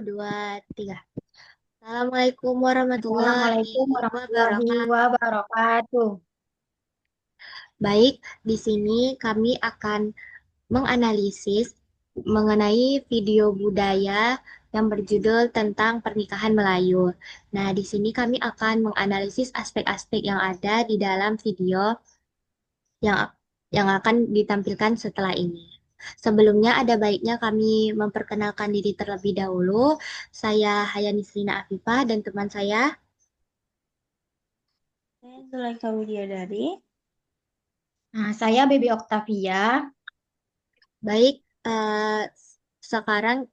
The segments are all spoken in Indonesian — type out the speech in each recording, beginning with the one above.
dua, tiga. Assalamualaikum warahmatullahi Assalamualaikum warahmatullahi wabarakatuh. wabarakatuh. Baik, di sini kami akan menganalisis mengenai video budaya yang berjudul tentang pernikahan Melayu. Nah, di sini kami akan menganalisis aspek-aspek yang ada di dalam video yang yang akan ditampilkan setelah ini. Sebelumnya ada baiknya kami memperkenalkan diri terlebih dahulu. Saya Hayani Srina Afifah dan teman saya. Saya Zulaika Widyadari. Nah, saya Baby Octavia. Baik, sekarang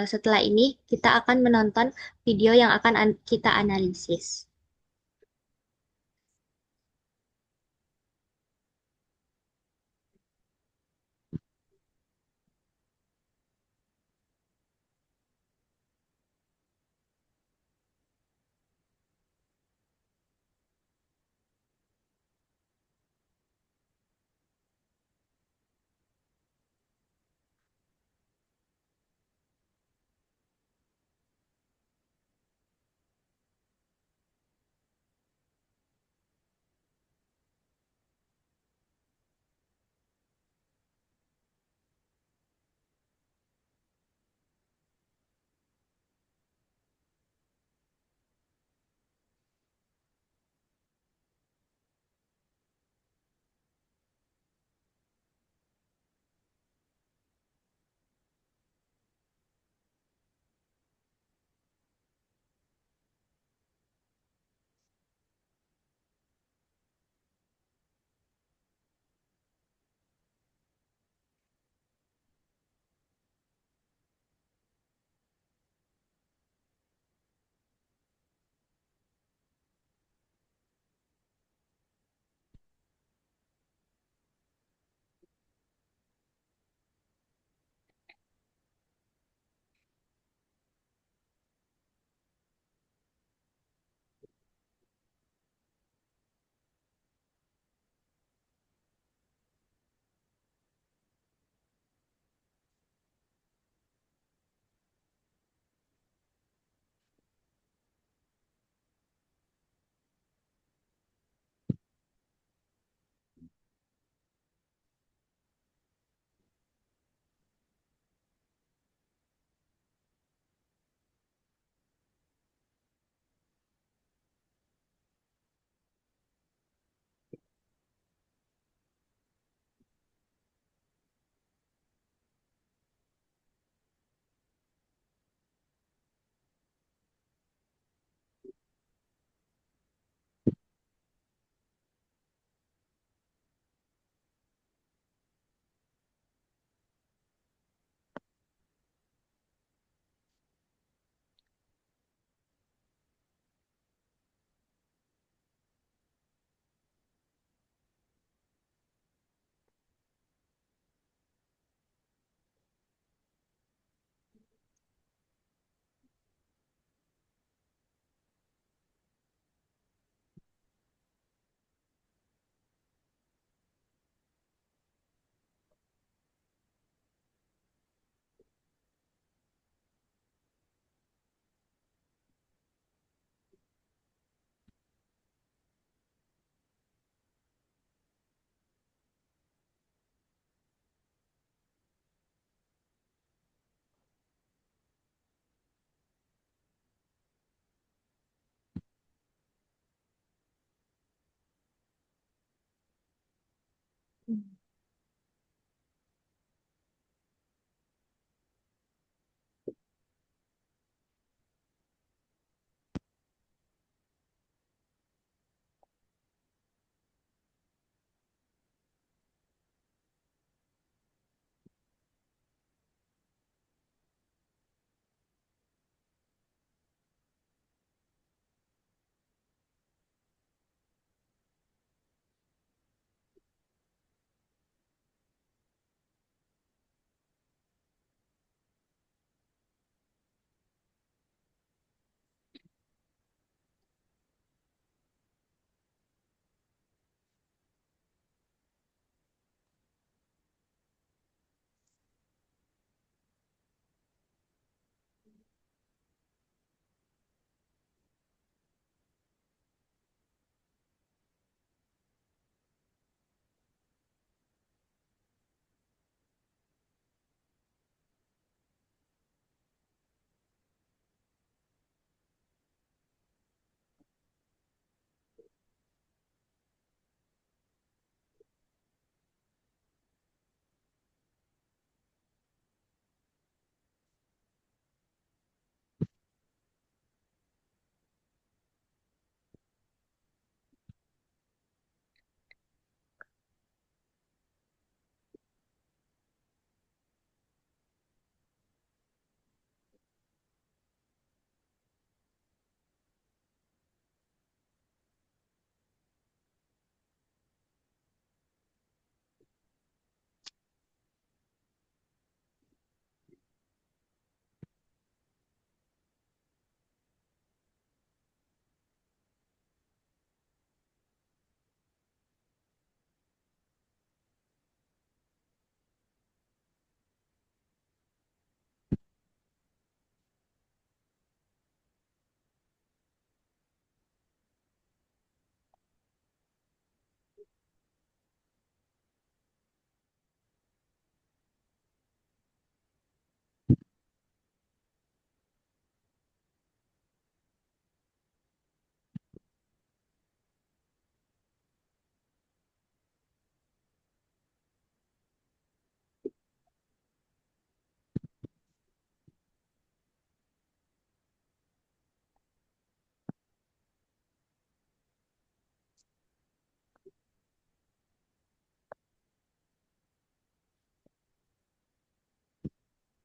setelah ini kita akan menonton video yang akan kita analisis.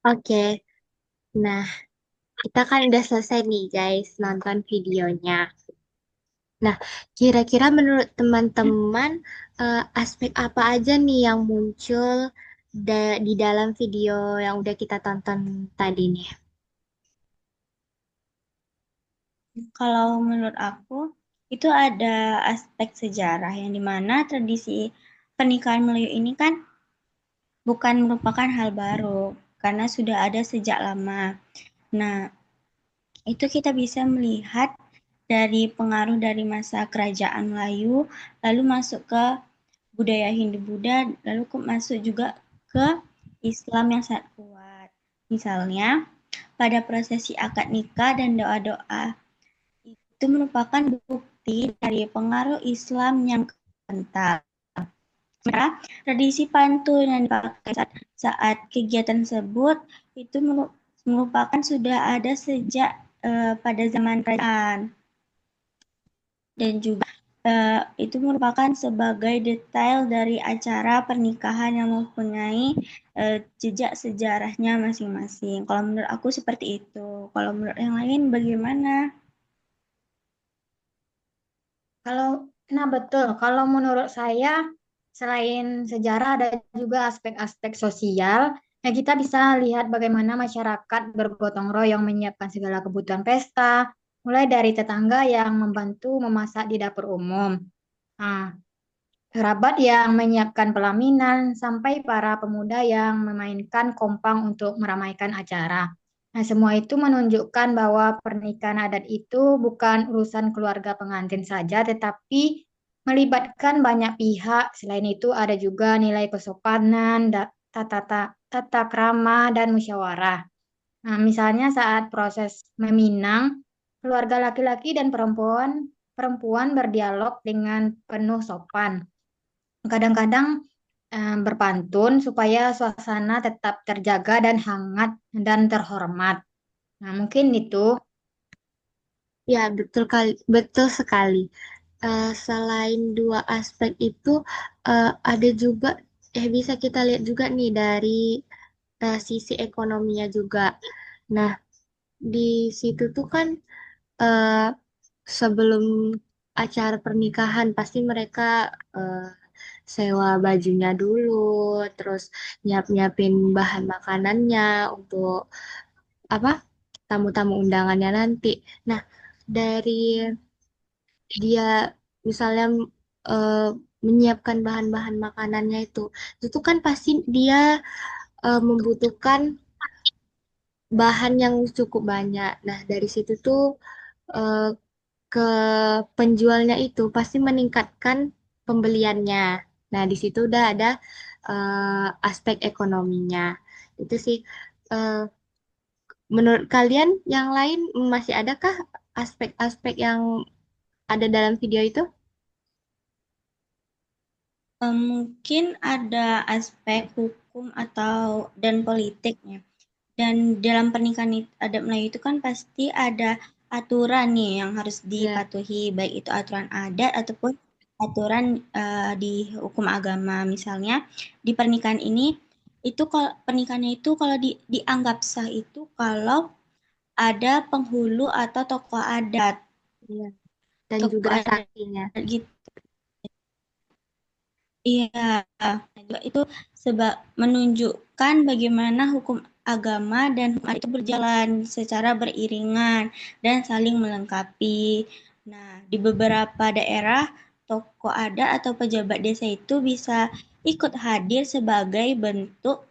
Oke, nah kita kan udah selesai nih guys nonton videonya. Nah, kira-kira menurut teman-teman aspek apa aja nih yang muncul di dalam video yang udah kita tonton tadi nih? Kalau menurut aku, itu ada aspek sejarah yang dimana tradisi pernikahan Melayu ini kan bukan merupakan hal baru, karena sudah ada sejak lama. Nah, itu kita bisa melihat dari pengaruh dari masa kerajaan Melayu, lalu masuk ke budaya Hindu-Buddha, lalu masuk juga ke Islam yang sangat kuat. Misalnya, pada prosesi akad nikah dan doa-doa itu merupakan bukti dari pengaruh Islam yang kental. Sementara tradisi pantun yang dipakai saat kegiatan tersebut itu merupakan sudah ada sejak pada zaman kerajaan dan juga itu merupakan sebagai detail dari acara pernikahan yang mempunyai jejak sejarahnya masing-masing. Kalau menurut aku seperti itu. Kalau menurut yang lain bagaimana? Kalau, nah betul, kalau menurut saya selain sejarah ada juga aspek-aspek sosial yang kita bisa lihat bagaimana masyarakat bergotong royong menyiapkan segala kebutuhan pesta, mulai dari tetangga yang membantu memasak di dapur umum. Nah, kerabat yang menyiapkan pelaminan, sampai para pemuda yang memainkan kompang untuk meramaikan acara. Nah, semua itu menunjukkan bahwa pernikahan adat itu bukan urusan keluarga pengantin saja, tetapi melibatkan banyak pihak. Selain itu, ada juga nilai kesopanan, tata krama, dan musyawarah. Nah, misalnya saat proses meminang, keluarga laki-laki dan perempuan berdialog dengan penuh sopan. Kadang-kadang berpantun supaya suasana tetap terjaga dan hangat dan terhormat. Nah, mungkin itu. Ya, betul sekali. Selain dua aspek itu, ada juga, bisa kita lihat juga nih dari sisi ekonominya juga. Nah, di situ tuh kan eh, sebelum acara pernikahan pasti mereka eh, sewa bajunya dulu, terus nyiapin bahan makanannya untuk apa tamu-tamu undangannya nanti. Nah, dari dia misalnya eh, menyiapkan bahan-bahan makanannya itu tuh kan pasti dia membutuhkan bahan yang cukup banyak. Nah, dari situ tuh eh, ke penjualnya itu pasti meningkatkan pembeliannya. Nah, di situ udah ada aspek ekonominya. Itu sih, eh, menurut kalian yang lain masih adakah aspek-aspek yang ada dalam video itu? Mungkin ada aspek hukum atau dan politiknya. Dan dalam pernikahan adat Melayu itu kan pasti ada aturan nih yang harus Ya, dipatuhi, baik itu aturan adat ataupun aturan di hukum agama. Misalnya di pernikahan ini itu kalau pernikahannya itu kalau dianggap sah itu kalau ada penghulu atau tokoh adat, iya. Dan tokoh juga adat saksinya. gitu. Iya, juga itu sebab menunjukkan bagaimana hukum agama dan hukum adat itu berjalan secara beriringan dan saling melengkapi. Nah, di beberapa daerah, tokoh adat atau pejabat desa itu bisa ikut hadir sebagai bentuk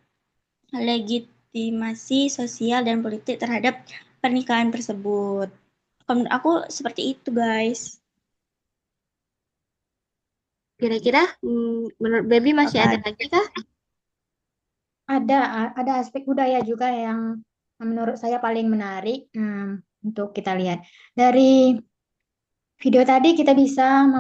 legitimasi sosial dan politik terhadap pernikahan tersebut. Menurut aku seperti itu, guys. Kira-kira menurut Baby masih ada Apalagi lagi kah? ada aspek budaya juga yang menurut saya paling menarik untuk kita lihat. Dari video tadi kita bisa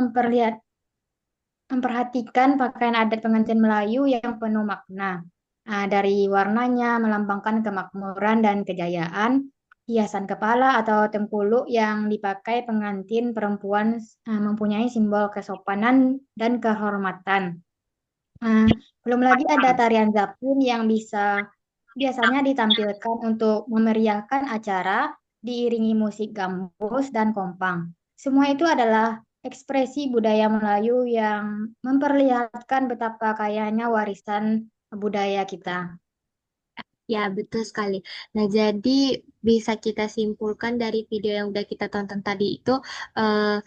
memperhatikan pakaian adat pengantin Melayu yang penuh makna. Nah, dari warnanya melambangkan kemakmuran dan kejayaan, hiasan kepala atau tengkuluk yang dipakai pengantin perempuan mempunyai simbol kesopanan dan kehormatan. Nah, belum lagi ada tarian zapin yang bisa biasanya ditampilkan untuk memeriahkan acara diiringi musik gambus dan kompang. Semua itu adalah ekspresi budaya Melayu yang memperlihatkan betapa kayanya warisan budaya kita. Ya, betul sekali. Nah, jadi bisa kita simpulkan dari video yang udah kita tonton tadi itu eh,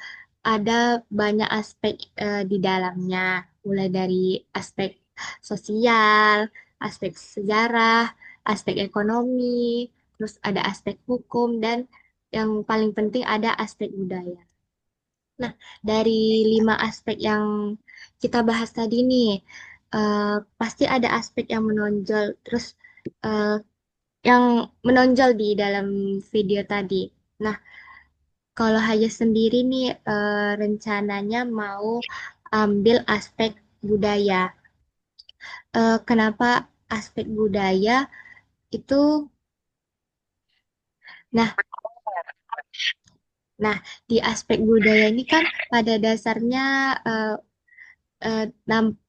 ada banyak aspek di dalamnya, mulai dari aspek sosial, aspek sejarah, aspek ekonomi, terus ada aspek hukum, dan yang paling penting ada aspek budaya. Nah, dari 5 aspek yang kita bahas tadi nih, eh, pasti ada aspek yang menonjol, terus eh, yang menonjol di dalam video tadi. Nah, kalau Hayes sendiri nih rencananya mau ambil aspek budaya. Kenapa aspek budaya itu? Nah, nah, di aspek budaya ini kan pada dasarnya eh,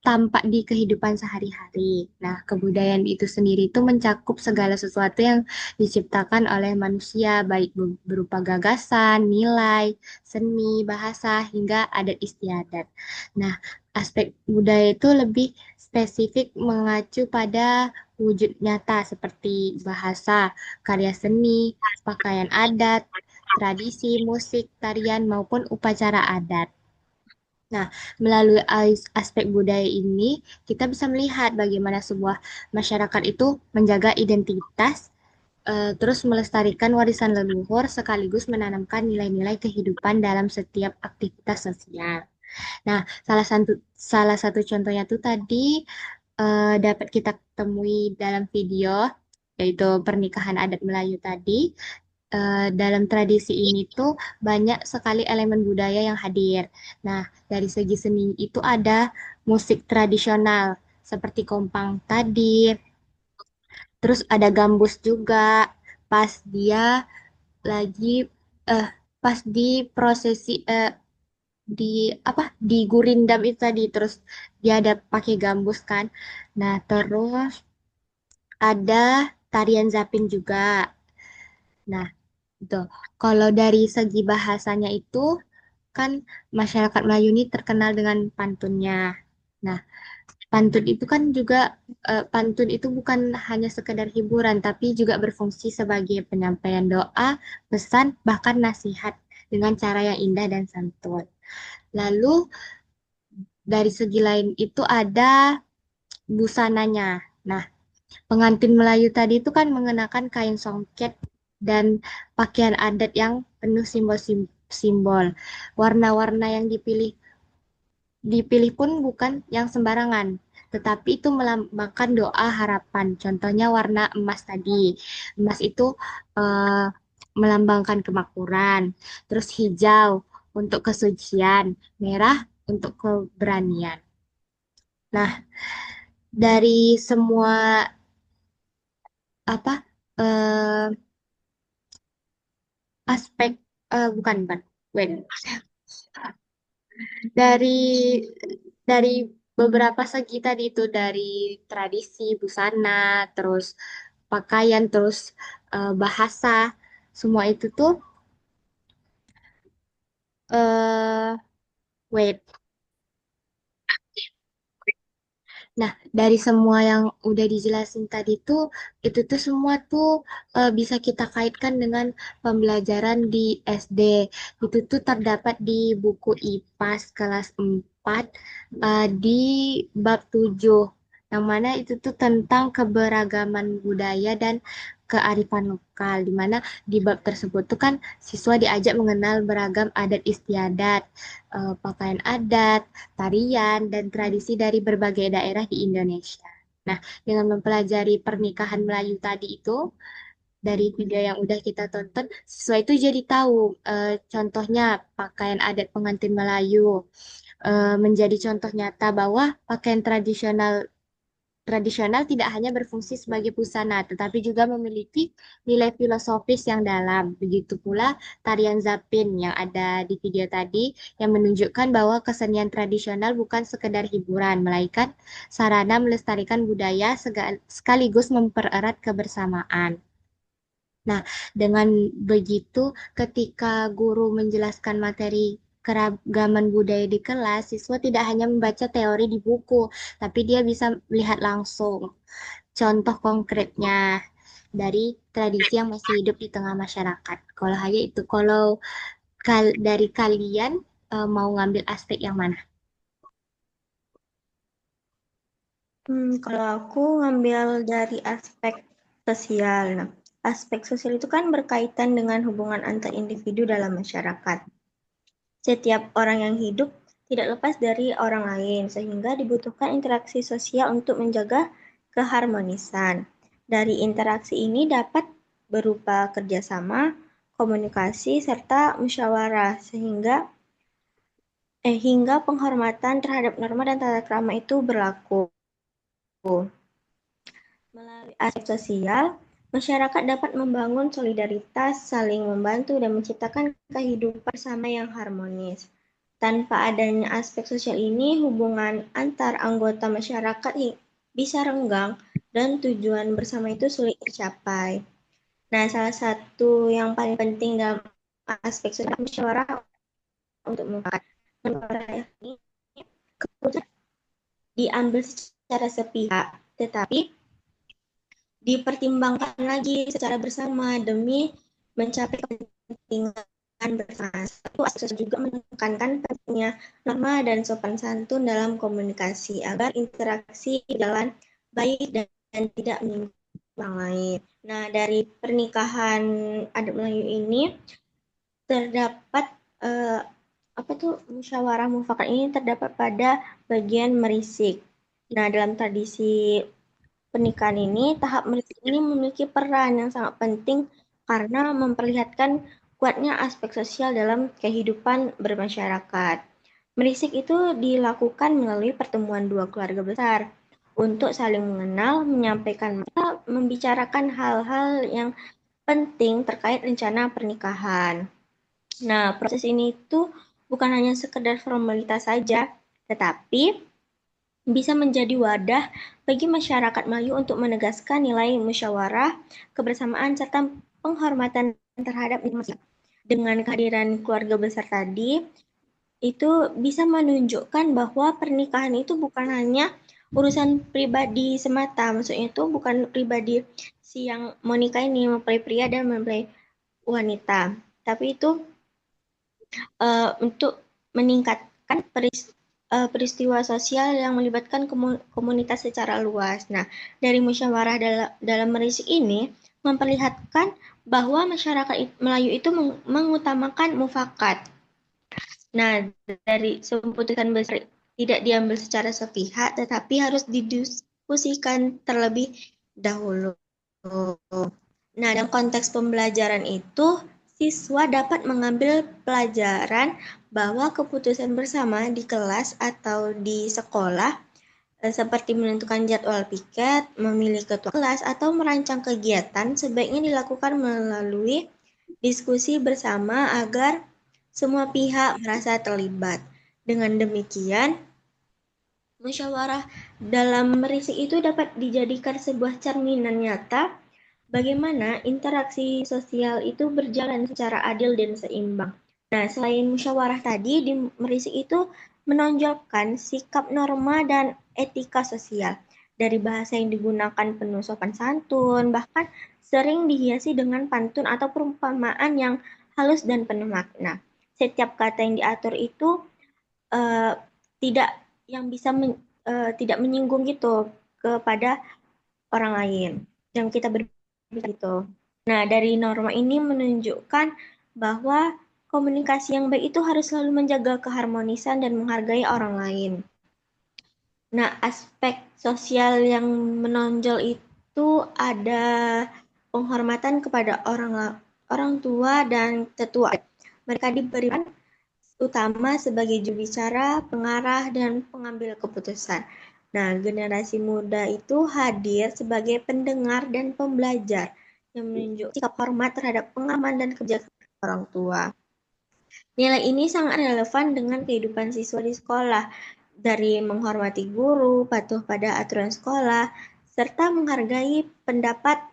tampak di kehidupan sehari-hari. Nah, kebudayaan itu sendiri itu mencakup segala sesuatu yang diciptakan oleh manusia, baik berupa gagasan, nilai, seni, bahasa, hingga adat istiadat. Nah, aspek budaya itu lebih spesifik mengacu pada wujud nyata seperti bahasa, karya seni, pakaian adat, tradisi, musik, tarian, maupun upacara adat. Nah, melalui aspek budaya ini, kita bisa melihat bagaimana sebuah masyarakat itu menjaga identitas, terus melestarikan warisan leluhur, sekaligus menanamkan nilai-nilai kehidupan dalam setiap aktivitas sosial. Nah, salah satu contohnya tuh tadi dapat kita temui dalam video, yaitu pernikahan adat Melayu tadi. Dalam tradisi ini tuh banyak sekali elemen budaya yang hadir. Nah, dari segi seni itu ada musik tradisional seperti kompang tadi, terus ada gambus juga pas dia lagi eh pas di prosesi di apa di gurindam itu tadi, terus dia ada pakai gambus kan. Nah, terus ada tarian zapin juga. Nah, gitu. Kalau dari segi bahasanya itu kan masyarakat Melayu ini terkenal dengan pantunnya. Nah, pantun itu kan juga pantun itu bukan hanya sekedar hiburan tapi juga berfungsi sebagai penyampaian doa, pesan, bahkan nasihat dengan cara yang indah dan santun. Lalu dari segi lain itu ada busananya. Nah, pengantin Melayu tadi itu kan mengenakan kain songket dan pakaian adat yang penuh simbol-simbol. Warna-warna yang dipilih dipilih pun bukan yang sembarangan, tetapi itu melambangkan doa harapan. Contohnya warna emas tadi. Emas itu eh, melambangkan kemakmuran. Terus hijau untuk kesucian, merah untuk keberanian. Nah, dari semua apa eh, aspek bukan wait dari beberapa segi tadi itu, dari tradisi busana, terus pakaian, terus bahasa, semua itu tuh eh wait nah, dari semua yang udah dijelasin tadi tuh, itu tuh semua tuh bisa kita kaitkan dengan pembelajaran di SD. Itu tuh terdapat di buku IPAS kelas 4 di bab 7. Yang mana itu tuh tentang keberagaman budaya dan kearifan lokal. Di mana di bab tersebut tuh kan siswa diajak mengenal beragam adat istiadat, pakaian adat, tarian, dan tradisi dari berbagai daerah di Indonesia. Nah, dengan mempelajari pernikahan Melayu tadi itu, dari video yang udah kita tonton, siswa itu jadi tahu contohnya pakaian adat pengantin Melayu, menjadi contoh nyata bahwa pakaian tradisional tradisional tidak hanya berfungsi sebagai busana, tetapi juga memiliki nilai filosofis yang dalam. Begitu pula tarian zapin yang ada di video tadi, yang menunjukkan bahwa kesenian tradisional bukan sekedar hiburan, melainkan sarana melestarikan budaya sekaligus mempererat kebersamaan. Nah, dengan begitu, ketika guru menjelaskan materi keragaman budaya di kelas, siswa tidak hanya membaca teori di buku, tapi dia bisa melihat langsung contoh konkretnya dari tradisi yang masih hidup di tengah masyarakat. Kalau hanya itu, kalau dari kalian mau ngambil aspek yang mana? Kalau aku ngambil dari aspek sosial. Nah, aspek sosial itu kan berkaitan dengan hubungan antar individu dalam masyarakat. Setiap orang yang hidup tidak lepas dari orang lain, sehingga dibutuhkan interaksi sosial untuk menjaga keharmonisan. Dari interaksi ini dapat berupa kerjasama, komunikasi, serta musyawarah, hingga penghormatan terhadap norma dan tata krama itu berlaku. Melalui aspek sosial, masyarakat dapat membangun solidaritas, saling membantu, dan menciptakan kehidupan bersama yang harmonis. Tanpa adanya aspek sosial ini, hubungan antar anggota masyarakat bisa renggang dan tujuan bersama itu sulit tercapai. Nah, salah satu yang paling penting dalam aspek sosial musyawarah untuk mufakat. Musyawarah ini keputusan diambil secara sepihak, tetapi dipertimbangkan lagi secara bersama demi mencapai kepentingan bersama. Satu aspek juga menekankan pentingnya norma dan sopan santun dalam komunikasi agar interaksi berjalan baik dan tidak menyinggung orang lain. Nah, dari pernikahan adat Melayu ini terdapat musyawarah mufakat ini terdapat pada bagian merisik. Nah, dalam tradisi pernikahan ini, tahap merisik ini memiliki peran yang sangat penting karena memperlihatkan kuatnya aspek sosial dalam kehidupan bermasyarakat. Merisik itu dilakukan melalui pertemuan dua keluarga besar untuk saling mengenal, menyampaikan masalah, membicarakan hal-hal yang penting terkait rencana pernikahan. Nah, proses ini tuh bukan hanya sekedar formalitas saja, tetapi bisa menjadi wadah bagi masyarakat Melayu untuk menegaskan nilai musyawarah, kebersamaan, serta penghormatan terhadap masyarakat. Dengan kehadiran keluarga besar tadi, itu bisa menunjukkan bahwa pernikahan itu bukan hanya urusan pribadi semata. Maksudnya itu bukan pribadi si yang mau nikah ini, mempelai pria dan mempelai wanita. Tapi itu untuk meningkatkan peristiwa sosial yang melibatkan komunitas secara luas. Nah, dari musyawarah dalam merisik ini memperlihatkan bahwa masyarakat Melayu itu mengutamakan mufakat. Nah, dari keputusan besar tidak diambil secara sepihak, tetapi harus didiskusikan terlebih dahulu. Nah, dalam konteks pembelajaran itu, siswa dapat mengambil pelajaran bahwa keputusan bersama di kelas atau di sekolah seperti menentukan jadwal piket, memilih ketua kelas, atau merancang kegiatan sebaiknya dilakukan melalui diskusi bersama agar semua pihak merasa terlibat. Dengan demikian, musyawarah dalam merisik itu dapat dijadikan sebuah cerminan nyata bagaimana interaksi sosial itu berjalan secara adil dan seimbang. Nah, selain musyawarah tadi, di merisik itu menonjolkan sikap norma dan etika sosial. Dari bahasa yang digunakan penuh sopan santun, bahkan sering dihiasi dengan pantun atau perumpamaan yang halus dan penuh makna. Setiap kata yang diatur itu uh, tidak yang bisa tidak menyinggung gitu kepada orang lain yang kita begitu. Nah, dari norma ini menunjukkan bahwa komunikasi yang baik itu harus selalu menjaga keharmonisan dan menghargai orang lain. Nah, aspek sosial yang menonjol itu ada penghormatan kepada orang tua dan tetua. Mereka diberikan utama sebagai juru bicara, pengarah, dan pengambil keputusan. Nah, generasi muda itu hadir sebagai pendengar dan pembelajar yang menunjukkan sikap hormat terhadap pengalaman dan kerja orang tua. Nilai ini sangat relevan dengan kehidupan siswa di sekolah, dari menghormati guru, patuh pada aturan sekolah, serta menghargai pendapat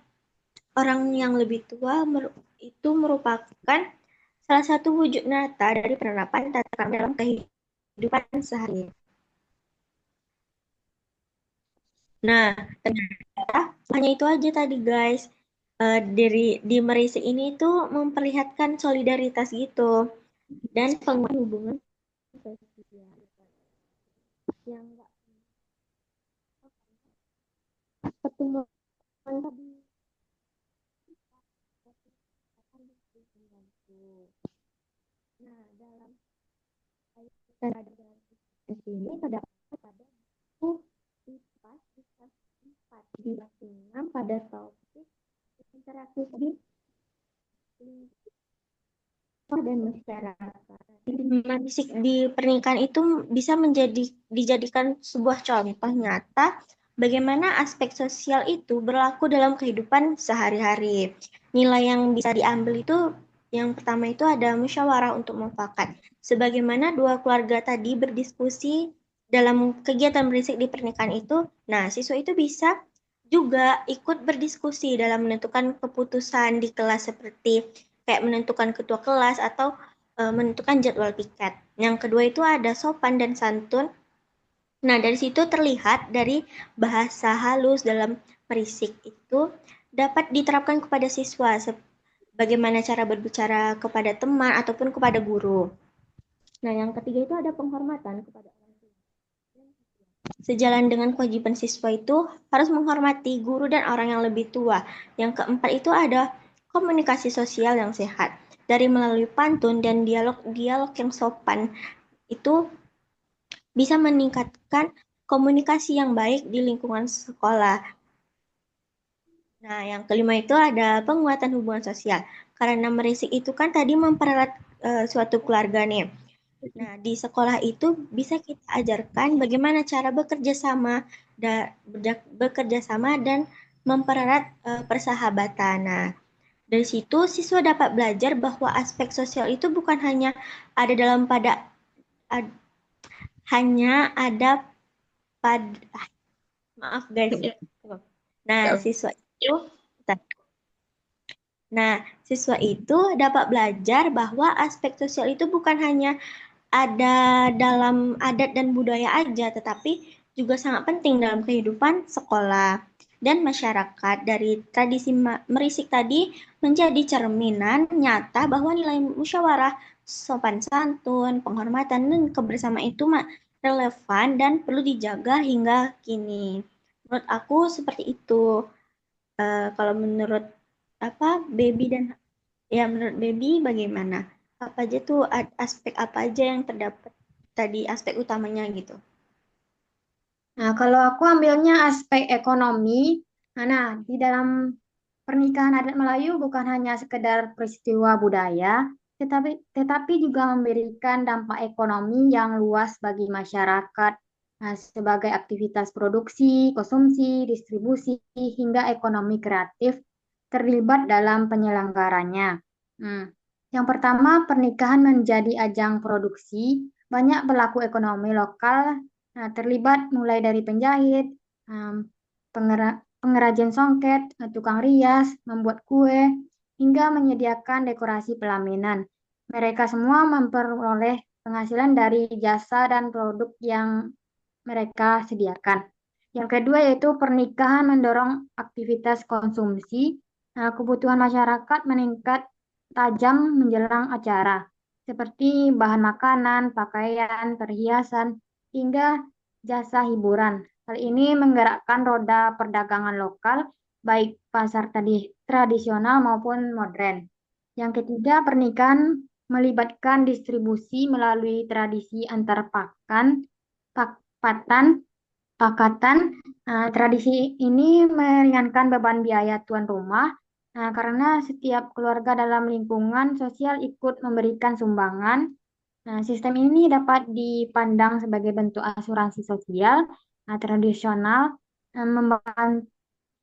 orang yang lebih tua itu merupakan salah satu wujud nyata dari penerapan tata krama dalam kehidupan sehari. Nah, ternyata hanya itu aja tadi guys. Di Merisi ini tuh memperlihatkan solidaritas gitu dan penguatan hubungan sosial yang nggak pertemuan tadi. Nah, dalam kaitan dengan ini terdapat pada buku IPA kisah 4 di kelas 6 pada topik interaksi di lingkungan dan masyarakat. Fisik di pernikahan itu bisa dijadikan sebuah contoh nyata bagaimana aspek sosial itu berlaku dalam kehidupan sehari-hari. Nilai yang bisa diambil itu yang pertama itu ada musyawarah untuk mufakat. Sebagaimana dua keluarga tadi berdiskusi dalam kegiatan berisik di pernikahan itu, nah siswa itu bisa juga ikut berdiskusi dalam menentukan keputusan di kelas seperti kayak menentukan ketua kelas atau menentukan jadwal piket. Yang kedua itu ada sopan dan santun. Nah, dari situ terlihat dari bahasa halus dalam merisik itu dapat diterapkan kepada siswa, bagaimana cara berbicara kepada teman ataupun kepada guru. Nah, yang ketiga itu ada penghormatan kepada orang tua. Sejalan dengan kewajiban siswa itu harus menghormati guru dan orang yang lebih tua. Yang keempat itu ada komunikasi sosial yang sehat. Dari melalui pantun dan dialog yang sopan itu bisa meningkatkan komunikasi yang baik di lingkungan sekolah. Nah, yang kelima itu ada penguatan hubungan sosial. Karena merisik itu kan tadi mempererat suatu keluarga nih. Nah, di sekolah itu bisa kita ajarkan bagaimana cara bekerja sama dan mempererat persahabatan. Nah, dari situ siswa dapat belajar bahwa aspek sosial itu bukan hanya ada hanya ada pada maaf guys. Nah, siswa itu dapat belajar bahwa aspek sosial itu bukan hanya ada dalam adat dan budaya aja, tetapi juga sangat penting dalam kehidupan sekolah dan masyarakat. Dari tradisi merisik tadi menjadi cerminan nyata bahwa nilai musyawarah, sopan santun, penghormatan, dan kebersamaan itu relevan dan perlu dijaga hingga kini. Menurut aku seperti itu. Kalau menurut Baby dan ya menurut Baby bagaimana? Apa aja tuh aspek apa aja yang terdapat tadi aspek utamanya gitu? Nah, kalau aku ambilnya aspek ekonomi, nah di dalam pernikahan adat Melayu bukan hanya sekedar peristiwa budaya, tetapi juga memberikan dampak ekonomi yang luas bagi masyarakat, nah, sebagai aktivitas produksi, konsumsi, distribusi, hingga ekonomi kreatif terlibat dalam penyelenggaranya. Yang pertama, pernikahan menjadi ajang produksi, banyak pelaku ekonomi lokal terlibat mulai dari penjahit, pengrajin songket, tukang rias, membuat kue, hingga menyediakan dekorasi pelaminan. Mereka semua memperoleh penghasilan dari jasa dan produk yang mereka sediakan. Yang kedua yaitu pernikahan mendorong aktivitas konsumsi. Kebutuhan masyarakat meningkat tajam menjelang acara, seperti bahan makanan, pakaian, perhiasan, hingga jasa hiburan. Hal ini menggerakkan roda perdagangan lokal, baik pasar tradisional maupun modern. Yang ketiga, pernikahan melibatkan distribusi melalui tradisi antar pakatan. Tradisi ini meringankan beban biaya tuan rumah, karena setiap keluarga dalam lingkungan sosial ikut memberikan sumbangan. Sistem ini dapat dipandang sebagai bentuk asuransi sosial tradisional,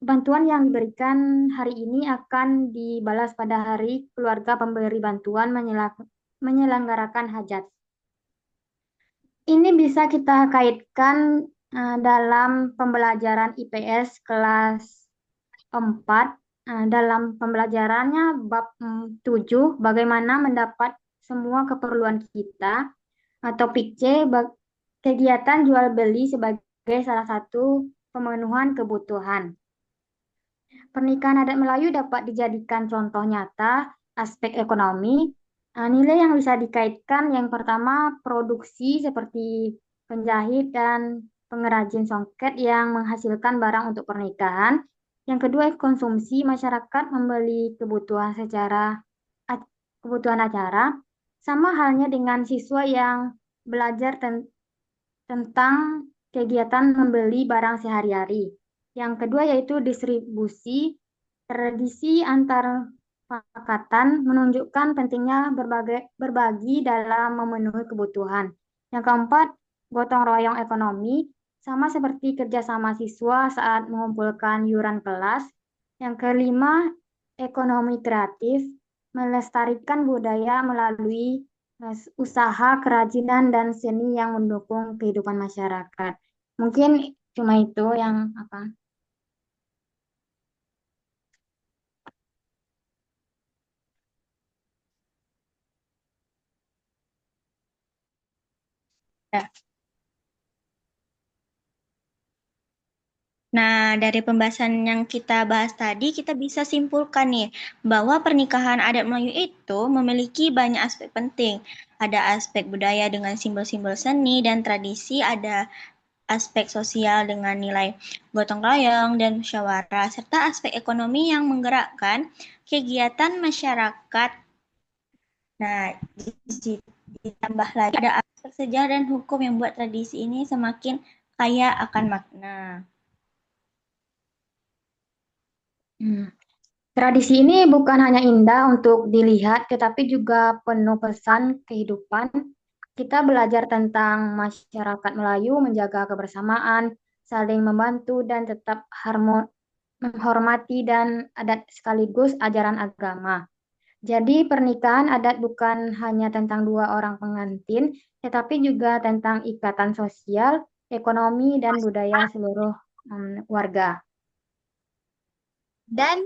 bantuan yang diberikan hari ini akan dibalas pada hari keluarga pemberi bantuan menyelenggarakan hajat. Ini bisa kita kaitkan dalam pembelajaran IPS kelas 4, dalam pembelajarannya bab 7, bagaimana mendapat semua keperluan kita, topik C, kegiatan jual beli sebagai salah satu pemenuhan kebutuhan. Pernikahan adat Melayu dapat dijadikan contoh nyata aspek ekonomi. Nilai yang bisa dikaitkan yang pertama produksi seperti penjahit dan pengrajin songket yang menghasilkan barang untuk pernikahan. Yang kedua konsumsi, masyarakat membeli kebutuhan acara. Sama halnya dengan siswa yang belajar tentang kegiatan membeli barang sehari-hari. Yang kedua yaitu distribusi. Tradisi antar pakatan menunjukkan pentingnya berbagi dalam memenuhi kebutuhan. Yang keempat, gotong royong ekonomi, sama seperti kerjasama siswa saat mengumpulkan yuran kelas. Yang kelima, ekonomi kreatif, melestarikan budaya melalui usaha kerajinan dan seni yang mendukung kehidupan masyarakat. Mungkin cuma itu yang apa. Ya. Nah, dari pembahasan yang kita bahas tadi, kita bisa simpulkan nih, bahwa pernikahan adat Melayu itu memiliki banyak aspek penting. Ada aspek budaya dengan simbol-simbol seni dan tradisi, ada aspek sosial dengan nilai gotong royong dan musyawarah, serta aspek ekonomi yang menggerakkan kegiatan masyarakat. Nah, ditambah lagi ada aspek sejarah dan hukum yang membuat tradisi ini semakin kaya akan makna. Tradisi ini bukan hanya indah untuk dilihat, tetapi juga penuh pesan kehidupan. Kita belajar tentang masyarakat Melayu menjaga kebersamaan, saling membantu, dan tetap menghormati dan adat sekaligus ajaran agama. Jadi pernikahan adat bukan hanya tentang dua orang pengantin, tetapi juga tentang ikatan sosial, ekonomi, dan budaya seluruh warga. Dan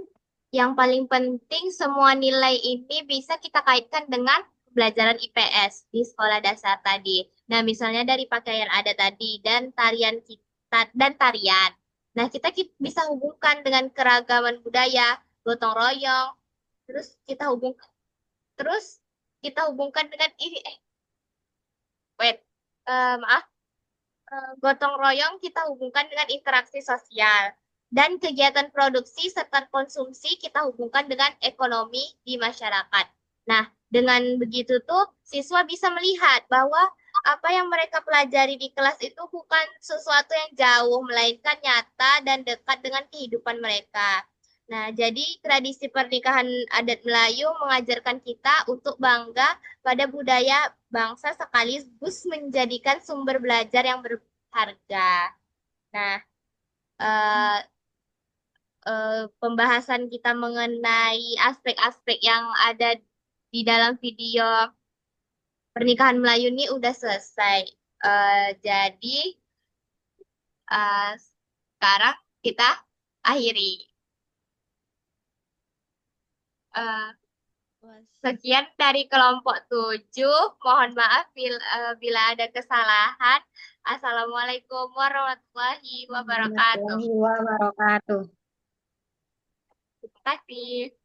yang paling penting, semua nilai ini bisa kita kaitkan dengan pelajaran IPS di sekolah dasar tadi. Nah, misalnya dari pakaian adat tadi dan tarian kita dan tarian. Nah, bisa hubungkan dengan keragaman budaya, gotong royong, terus kita hubungkan terus kita hubungkan dengan ini wait, maaf, gotong royong kita hubungkan dengan interaksi sosial. Dan kegiatan produksi serta konsumsi kita hubungkan dengan ekonomi di masyarakat. Nah, dengan begitu tuh siswa bisa melihat bahwa apa yang mereka pelajari di kelas itu bukan sesuatu yang jauh, melainkan nyata dan dekat dengan kehidupan mereka. Nah, jadi tradisi pernikahan adat Melayu mengajarkan kita untuk bangga pada budaya bangsa sekaligus menjadikan sumber belajar yang berharga. Nah, eh, pembahasan kita mengenai aspek-aspek yang ada di dalam video pernikahan Melayu ini udah selesai. Jadi sekarang kita akhiri. Eh, Sekian dari kelompok 7. Mohon maaf bila ada kesalahan. Assalamualaikum warahmatullahi wabarakatuh. Warahmatullahi wabarakatuh. Terima kasih.